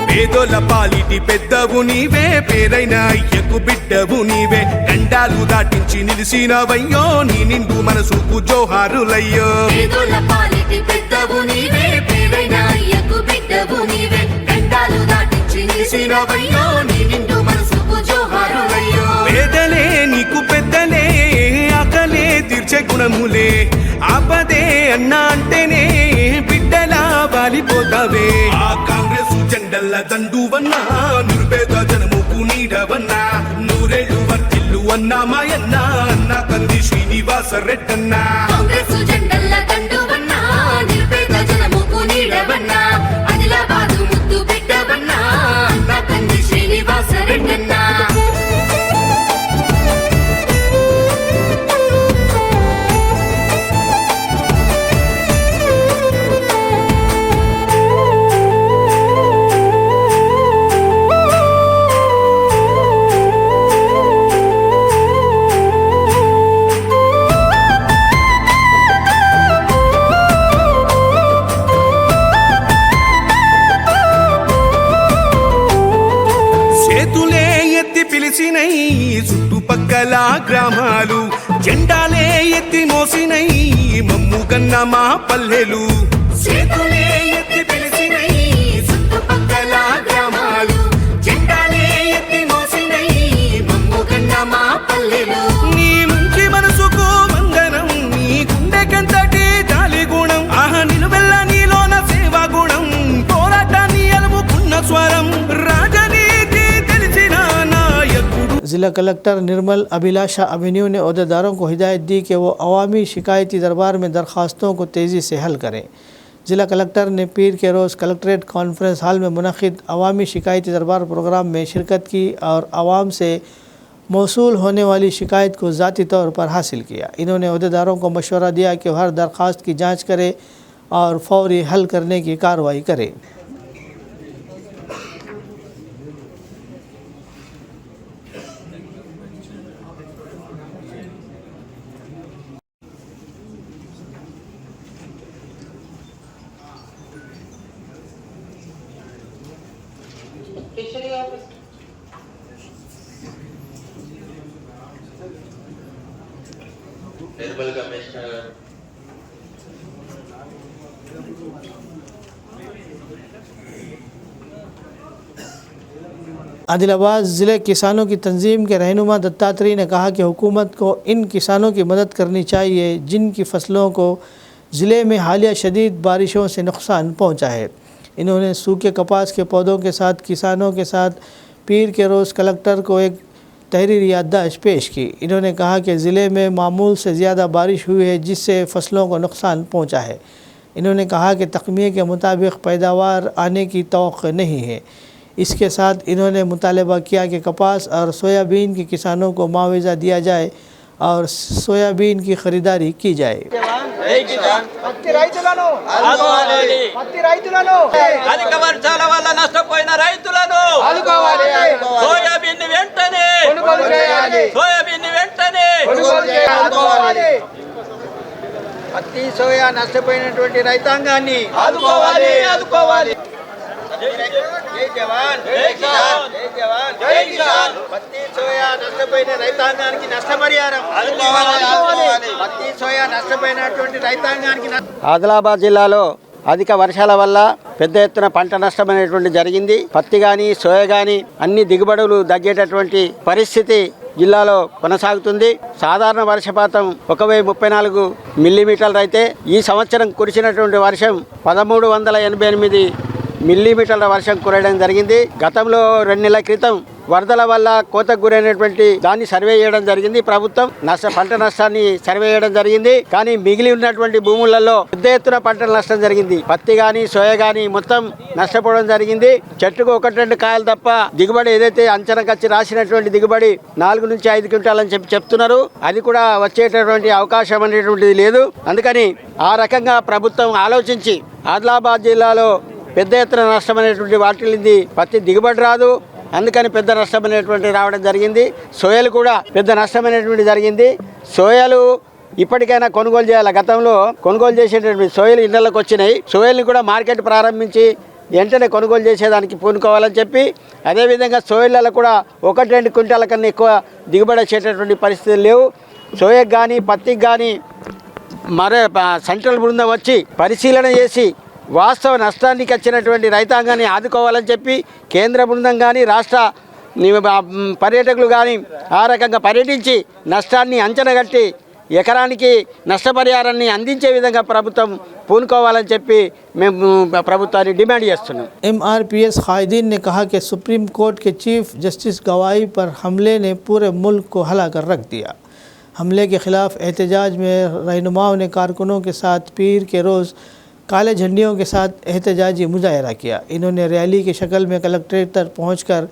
పేదోల పాలిటి పెద్దవు నీవే, పేరైన అయ్యకు బిడ్డవు నీవే, గండాలు దాటించి నిలిసినవయ్యో, నీ నిండు మనసుకు జోహారులయ్యో. పేదోల పాలిటి పెద్దవు నీవే, పేరైన అయ్యకు బిడ్డవు నీవే, గండాలు దాటించి నిలిసినవయ్యో, నీ నిండు మనసుకు జోహారులయ్యో. పేదలే నీకు పెద్దలే, ఆకలే తీర్చే గుణములే, ఆపదే అన్నా అంటేనే బిడ్డలా వాలిపోతావే. ఆ కాంగ్రెస్ జెండల్ల దండువన్నా, నిరుపేద జనముకు నీడవన్నా, నూరేళ్ళు వర్తిల్లు అన్నా మాయన్నా, అన్నా కంది శ్రీనివాస రెడ్డన్నా. కాంగ్రెస్ జెండల్ల దండువన్నా, నిరుపేద జనముకు నీడవన్నా, ఆదిలాబాదు ముద్దు బిడ్డవన్నా, అన్నా కంది శ్రీనివాస రెడ్డన్నా. పిలిచినై చుట్టుపక్కల గ్రామాలు, జెండాలే ఎత్తి మోసినై మమ్ము కన్న మా పల్లెలు. చేతులే ఎత్తి పిలిచినై చుట్టుపక్కల గ్రామాలు, జెండాలే ఎత్తి మోసినై మమ్ము కన్న మా పల్లెలు. నీ మంచి మనసుకు వందనం, నీ గుండెకంతటి జాలి గుణం, ఆహ నిలువెల్ల నీలోన సేవా ज़िला कलेक्टर निर्मल अभिलाषा अभिन्यू ने अहदेदारों को हिदायत दी कि वो अवामी शिकायती दरबार में दरख्वास्तों को तेज़ी से हल करें। ज़िला कलेक्टर ने पीर के रोज़ कलेक्ट्रेट कॉन्फ्रेंस हॉल में मुनक़िद अवामी शिकायती दरबार प्रोग्राम में शिरकत की और आवाम से मौसूल होने वाली शिकायत को ज़ाती तौर पर हासिल किया। इन्होंने अहदेदारों को मशवरा दिया कि हर दरख्वास्त की जाँच करें और फौरी हल करने की कार्रवाई करें। निर्मल कमिश्नर आदिलाबाद ज़िले किसानों की तंजीम के रहनुमा दत्तात्रेय ने कहा कि हुकूमत को इन किसानों की मदद करनी चाहिए जिनकी फसलों को ज़िले में हालिया शदीद बारिशों से नुकसान पहुंचा है। इन्होंने सूखे कपास के पौधों के साथ किसानों के साथ पीर के रोज़ कलेक्टर को एक तहरीरी याददाश्त पेश की। इन्होंने कहा कि ज़िले में मामूल से ज़्यादा बारिश हुई है जिससे फसलों को नुकसान पहुंचा है। इन्होंने कहा कि तख्मीए के मुताबिक पैदावार आने की तवक्को नहीं है। इसके साथ इन्होंने मुतालबा किया कि कपास और सोयाबीन के किसानों को मुआवजा दिया जाए और सोयाबीन की ख़रीदारी की जाए। పత్తి సోయా నష్టపోయినటువంటి రైతాంగాన్ని ఆదుకోవాలి ఆదుకోవాలి జై జవాన్ జై కిసాన్ జై జవాన్ జై కిసాన్ పత్తి సోయా నష్టపోయిన రైతాంగానికి నష్టపరిహారం ఆదుకోవాలి పత్తి సోయా నష్టపోయినటువంటి రైతాంగానికి ఆదిలాబాద్ జిల్లాలో అధిక వర్షాల వల్ల పెద్ద ఎత్తున పంట నష్టం అనేటువంటి జరిగింది. పత్తి కానీ సోయా కానీ అన్ని దిగుబడులు తగ్గేటటువంటి పరిస్థితి జిల్లాలో కొనసాగుతుంది. సాధారణ వర్షపాతం 1034 మిల్లీమీటర్లు అయితే ఈ సంవత్సరం కురిసినటువంటి వర్షం 1388 మిల్లీమీటర్ల వర్షం కురవడం జరిగింది. గతంలో 2 నెలల క్రితం వరదల వల్ల కోతకు గురైనటువంటి దాన్ని సర్వే చేయడం జరిగింది. ప్రభుత్వం పంట నష్టాన్ని సర్వే చేయడం జరిగింది. కానీ మిగిలి ఉన్నటువంటి భూములలో పెద్ద ఎత్తున పంటల నష్టం జరిగింది. పత్తి కానీ సోయా కానీ మొత్తం నష్టపోవడం జరిగింది. చెట్టుకు 1-2 కాయలు తప్ప దిగుబడి ఏదైతే అంచనాకు వచ్చి రాసినటువంటి దిగుబడి 4 నుంచి 5 క్వింటాలని చెప్తున్నారు. అది కూడా వచ్చేటటువంటి అవకాశం అనేటువంటిది లేదు. అందుకని ఆ రకంగా ప్రభుత్వం ఆలోచించి ఆదిలాబాద్ జిల్లాలో పెద్ద ఎత్తున నష్టం అనేటువంటి వాటిల్లింది. పత్తి దిగుబడి రాదు, అందుకని పెద్ద నష్టం అనేటువంటి రావడం జరిగింది. సోయాలు కూడా పెద్ద నష్టం అనేటువంటి జరిగింది. సోయాలు ఇప్పటికైనా కొనుగోలు చేయాలి. గతంలో కొనుగోలు చేసేటటువంటి సోయాలు ఇళ్లలోకి వచ్చినాయి. సోయాల్ని కూడా మార్కెట్ ప్రారంభించి వెంటనే కొనుగోలు చేసేదానికి పూనుకోవాలని చెప్పి, అదేవిధంగా సోయాలలో కూడా 1-2 క్వింటాల కన్నా ఎక్కువ దిగుబడి వచ్చేటటువంటి పరిస్థితులు లేవు. సోయాకు కానీ పత్తికి కానీ మరో సెంట్రల్ బృందం వచ్చి పరిశీలన చేసి వాస్తవ నష్టానికి వచ్చినటువంటి రైతాంగాన్ని ఆదుకోవాలని చెప్పి కేంద్ర బృందం కానీ రాష్ట్ర పర్యాటకులు కానీ ఆ రకంగా పర్యటించి నష్టాన్ని అంచనా కట్టి ఎకరానికి నష్టపరిహారాన్ని అందించే విధంగా ప్రభుత్వం పూనుకోవాలని చెప్పి మేము ప్రభుత్వాన్ని డిమాండ్ చేస్తున్నాం. MRPS कायदीन ने कहा कि सुप्रीम कोर्ट के चीफ जस्टिस गवाही पर हमले ने पूरे मुल्क को हिला कर रख दिया। हमले के ख़िलाफ़ एहतजाज में रहनुमाओं ने कारकुनों के साथ पीर के रोज़ काले झंडियों के साथ एहतजाजी मुजाहरा किया। इन्होंने रैली की शक्ल में कलेक्ट्रेट तक पहुंचकर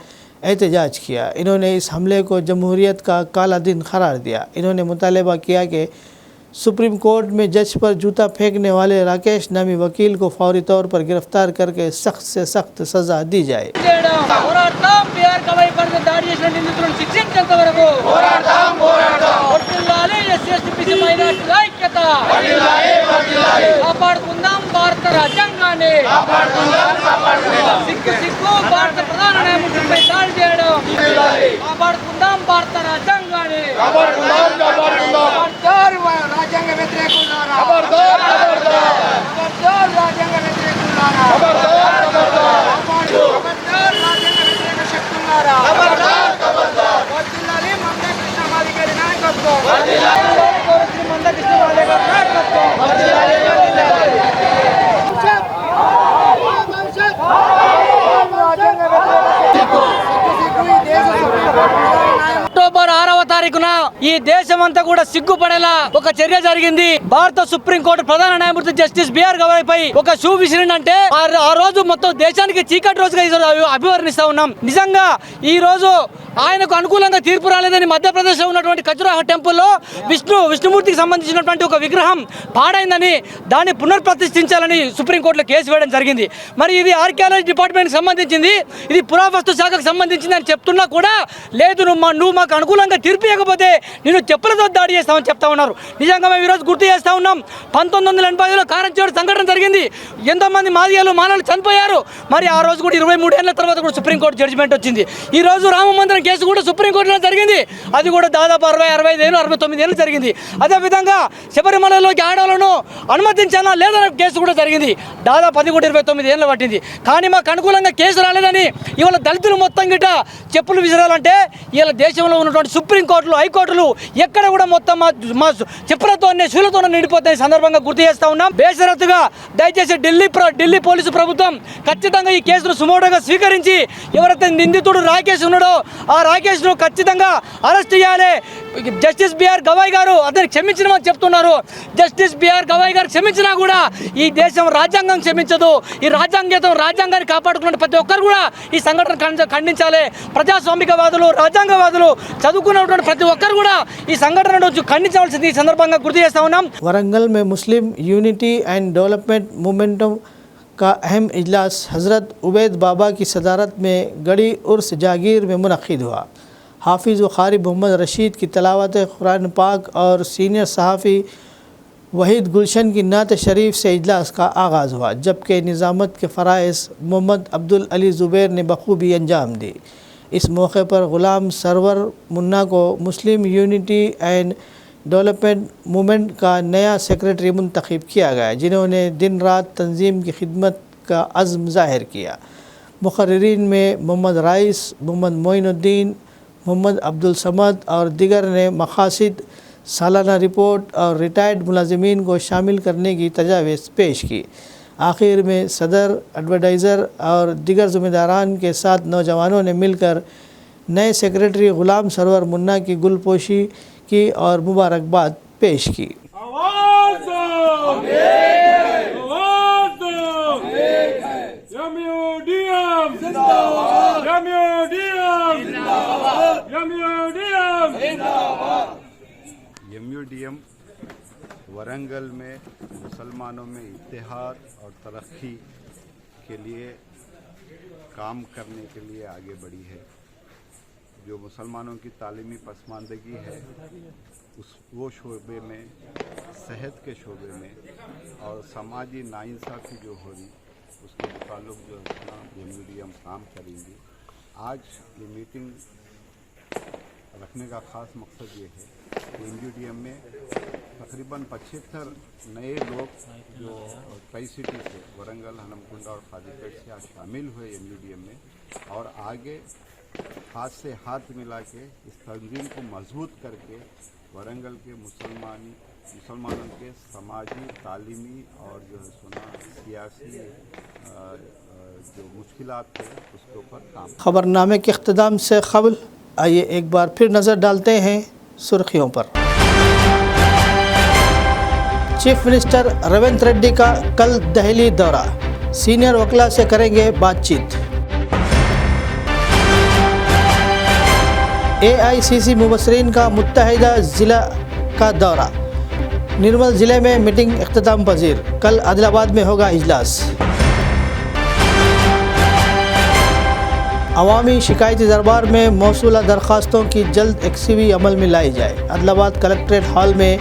एहतजाज किया। इन्होंने इस हमले को जमहूरियत का काला दिन करार दिया। इन्होंने मुतालबा किया कि सुप्रीम कोर्ट में जज पर जूता फेंकने वाले राकेश नामी वकील को फौरी तौर पर गिरफ्तार करके सख्त से सख्त सज़ा दी जाए। భారత రాజ్యాంగాన్ని సిక్కు భారత ప్రధాన న్యాయమూర్తిపై దాడి చేయడం కాపాడుకుందాం. భారత రాజ్యాంగాన్ని రాజ్యాంగ వ్యతిరేకులారా, రాజ్యాంగ వ్యతిరేకులారా, రాజ్యాంగ వ్యతిరేక శక్తులారా, వర్ధిల్లాలి మందకృష్ణ మాదిగరి నాయకత్వం, మందకృష్ణ మాదిగరి నాయకత్వం. తారీఖున ఈ దేశమంతా కూడా సిగ్గుపడేలా ఒక చర్య జరిగింది. భారత సుప్రీంకోర్టు ప్రధాన న్యాయమూర్తి జస్టిస్ బిఆర్ గవాయ్ పై ఒక షూ విసిరిందంటే ఆ రోజు మొత్తం దేశానికి చీకటి రోజుగా అభివర్ణిస్తా ఉన్నాం. నిజంగా ఈ రోజు ఆయనకు అనుకూలంగా తీర్పు రాలేదని మధ్యప్రదేశ్లో ఉన్నటువంటి ఖజురాహో టెంపుల్లో విష్ణుమూర్తికి సంబంధించినటువంటి ఒక విగ్రహం పాడైందని దాన్ని పునర్ప్రతిష్ఠించాలని సుప్రీంకోర్టులో కేసు వేయడం జరిగింది. మరి ఇది ఆర్కియాలజీ డిపార్ట్మెంట్కి సంబంధించింది, ఇది పురావస్తు శాఖకు సంబంధించింది అని చెప్తున్నా కూడా లేదు, నువ్వు మాకు అనుకూలంగా తీర్పు ఇవ్వకపోతే నేను చెప్పులతో దాడి చేస్తామని చెప్తా ఉన్నారు. నిజంగా మేము ఈరోజు గుర్తు చేస్తూ ఉన్నాం, 1985లో కారంచేడు సంఘటన జరిగింది, ఎంతోమంది మాలలు చనిపోయారు. మరి ఆ రోజు కూడా 23 ఏళ్ల తర్వాత కూడా సుప్రీంకోర్టు జడ్జిమెంట్ వచ్చింది. ఈ రోజు రామ మందిరం కేసు కూడా సుప్రీంకోర్టులో జరిగింది, అది కూడా దాదాపు 65 ఏళ్ళు 69 ఏళ్ళు జరిగింది. అదేవిధంగా శబరిమలలోకి ఆడవాళ్ళను అనుమతించాలా లేదన్న కేసు కూడా జరిగింది, దాదాపు 29 ఏళ్ళు పట్టింది. కానీ మాకు అనుకూలంగా కేసు రాలేదని ఇవాళ దళితులు మొత్తం గిట్ట చెప్పులు విసిరాలంటే ఇవాళ దేశంలో ఉన్నటువంటి సుప్రీంకోర్టులు హైకోర్టులు ఎక్కడ కూడా మొత్తం మా చెప్పులతోనే శూలతోనే నిండిపోతాయి సందర్భంగా గుర్తు చేస్తా ఉన్నాం. బేషరతుగా దయచేసి ఢిల్లీ పోలీసు ప్రభుత్వం ఖచ్చితంగా ఈ కేసును సుమోటోగా స్వీకరించి ఎవరైతే నిందితుడు రాకేష్ ఉన్నాడో ఆ రాకేష్ ను ఖచ్చితంగా అరెస్ట్ చేయాలి. జస్టిస్ బిఆర్ గవాయ్ గారు అతన్ని క్షమించమని చెప్తున్నారు. జస్టిస్ బిఆర్ గవాయ్ గారు క్షమించినా కూడా ఈ దేశం రాజ్యాంగం క్షమించదు. ఈ రాజ్యాంగాన్ని కాపాడుకున్న ప్రతి ఒక్కరు కూడా ఈ సంఘటన ఖండించాలి. ప్రజాస్వామికవాదులు రాజ్యాంగవాదులు చదువుకున్నటువంటి ప్రతి ఒక్కరు కూడా ఈ సంఘటన ఖండించవలసింది ఈ సందర్భంగా గుర్తు చేస్తా ఉన్నాం. वरंगल में Muslim unity and development momentum का अहम इजलास हज़रत उबैद बाबा की सदारत में गड़ी उर्स जागीर में मुनक़िद हुआ. हाफिज़ व क़ारी मोहम्मद रशीद की तलावत कुरान पाक और सीनियर सहाफ़ी वहीद गुलशन की नात शरीफ से इजलास का आगाज़ हुआ, जबकि निज़ामत के फ़राइज़ मोहम्मद अब्दुल अली ज़ुबैर ने बखूबी अंजाम दी. इस मौके पर ग़ुलाम सरवर मुन्ना को Muslim unity and development movement का नया सेक्रेटरी मुंतखब किया गया, जिन्होंने दिन रात तंजीम की खिदमत का अज़्म ज़ाहिर किया. मुक़र्रिरीन में मोहम्मद राइस, मोहम्मद मोइनुद्दीन, मोहम्मद अब्दुल समद और दिगर ने मक़ासिद, सालाना रिपोर्ट और रिटायर्ड मुलाजिमीन को शामिल करने की तजावीज़ पेश की. आखिर में सदर, एडवर्टाइज़र और दिगर ज़िम्मेदारान के साथ नौजवानों ने मिलकर नए सेक्रेटरी ग़ुलाम सरवर मुन्ना की गुलपोशी की और मुबारकबाद पेश की. MUDM वरंगल में मुसलमानों में इत्तेहाद और तरक्की के लिए काम करने के लिए आगे बढ़ी है. जो मुसलमानों की तालीमी पसमानदगी है वो शोबे में, सेहत के शोबे में और समाजी नाइंसाफ़ी जो हो रही उसके मुताल्लिक़ जो है MUDM काम करेंगी. आज ये मीटिंग रखने का ख़ास मकसद ये है कि MUDM में तकरीबन 75 नए लोग जो कई सिटी से वरंगल, हनमकुंडा और काजीपेट से आज शामिल हुए MUDM में और आगे हाथ से हाथ मिला के इस तंजीम को मजबूत करके वरंगल के मुसलमानों के समाजी, तालीमी और जो है सियासी जो मुश्किलात है उसके ऊपर काम. खबरनामे के इख्तिताम से क़ब्ल आइए एक बार फिर नज़र डालते हैं सुर्खियों पर. चीफ मिनिस्टर रेवंत रेड्डी का कल दिल्ली दौरा, सीनियर वकला से करेंगे बातचीत. AICC मुबसरीन का मुत्तहिदा ज़िला का दौरा, निर्मल ज़िले में मीटिंग इख्तिताम पजीर, कल आदिलाबाद में होगा इजलास. अवामी शिकायती दरबार में मौसूला दरख्वास्तों की जल्द एक्सीवी अमल में लाई जाए. आदिलाबाद कलेक्ट्रेट हॉल में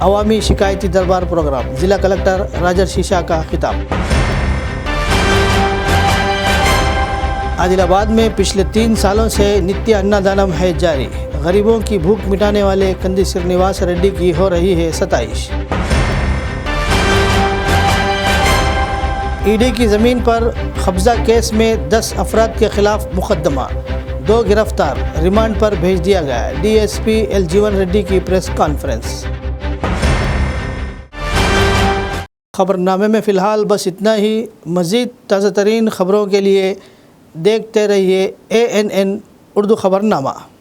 अवामी शिकायती दरबार प्रोग्राम, ज़िला कलेक्टर राजर शीशा का खिताब. आदिलाबाद में पिछले 3 सालों से नित्य अन्नदानम है जारी, गरीबों की भूख मिटाने वाले कंदी श्रीनिवास रेड्डी की हो रही है सताइश. ईडी की ज़मीन पर कब्ज़ा केस में 10 अफराद के खिलाफ मुकदमा, 2 गिरफ्तार, रिमांड पर भेज दिया गया. DSP L जीवन रेड्डी की प्रेस कॉन्फ्रेंस. खबरनामे में फ़िलहाल बस इतना ही. मज़ीद ताज़ा तरीन खबरों के लिए देखते रहिए ANN उर्दू खबरनामा.